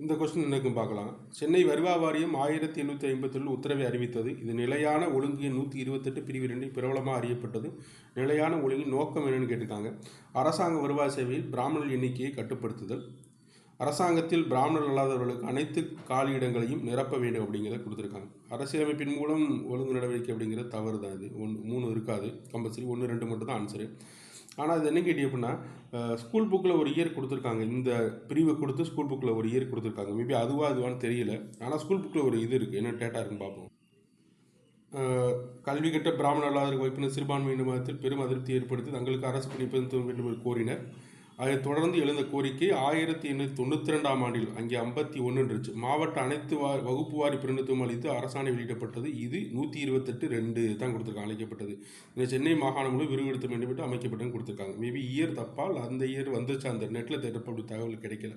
இந்த கொஸ்டின் என்னக்கும் பார்க்கலாம். சென்னை வருவா வாரியம் 1757 உத்தரவை அறிவித்தது. இது நிலையான ஒழுங்கு எண் 128 பிரிவு 2 பிரபலமாக அறியப்பட்டது. நிலையான ஒழுங்கின் நோக்கம் என்னன்னு கேட்டிருக்காங்க. அரசாங்க வருவாய் சேவையில் பிராமணர் எண்ணிக்கையை கட்டுப்படுத்துதல். அரசாங்கத்தில் பிராமணர் அல்லாதவர்களுக்கு அனைத்து காலியிடங்களையும் நிரப்ப வேண்டும் அப்படிங்கிறத கொடுத்துருக்காங்க. அரசியலமைப்பின் மூலம் ஒழுங்கு நடவடிக்கை அப்படிங்கிறது தவறு தான். இது 3 இருக்காது, கம்பல்சரி 1 2 மட்டும் தான் ஆன்சரு. ஆனால் அது என்ன கேட்டி அப்படின்னா, ஸ்கூல் புக்கில் ஒரு இயர் கொடுத்துருக்காங்க. இந்த பிரிவை கொடுத்து ஸ்கூல் புக்கில் ஒரு இயர் கொடுத்துருக்காங்க. மேபி அதுவான்னு தெரியல. ஆனால் ஸ்கூல் புக்கில் ஒரு இது இருக்குது. என்ன டேட்டா இருக்குன்னு பார்ப்போம். கல்வி கட்ட பிராமணர் அல்லாத வைப்பினர் சிறுபான்மையின மதத்தில் பெரும் அதிருப்தி ஏற்படுத்தி தங்களுக்கு அரசு பணி வேண்டும் என்று கோரினர். அதைத் தொடர்ந்து எழுந்த கோரிக்கை 1892ஆம் ஆண்டில் அங்கே 51 இருந்துச்சு. மாவட்ட அனைத்து வகுப்பு வாரி பிரதிநிதித்துவம் அளித்து அரசாணை வெளியிடப்பட்டது. இது 128(2) தான் கொடுத்துருக்காங்க, அழைக்கப்பட்டது. இந்த சென்னை மாகாணம் முழு விரிவுபடுத்த வேண்டும் என்று அமைக்கப்பட்டதுன்னு கொடுத்துருக்காங்க. மேபி இயர் தப்பால் அந்த இயர் வந்துச்சு, அந்த நெட்டில் தேடுறப்ப அப்படி தகவல் கிடைக்கல.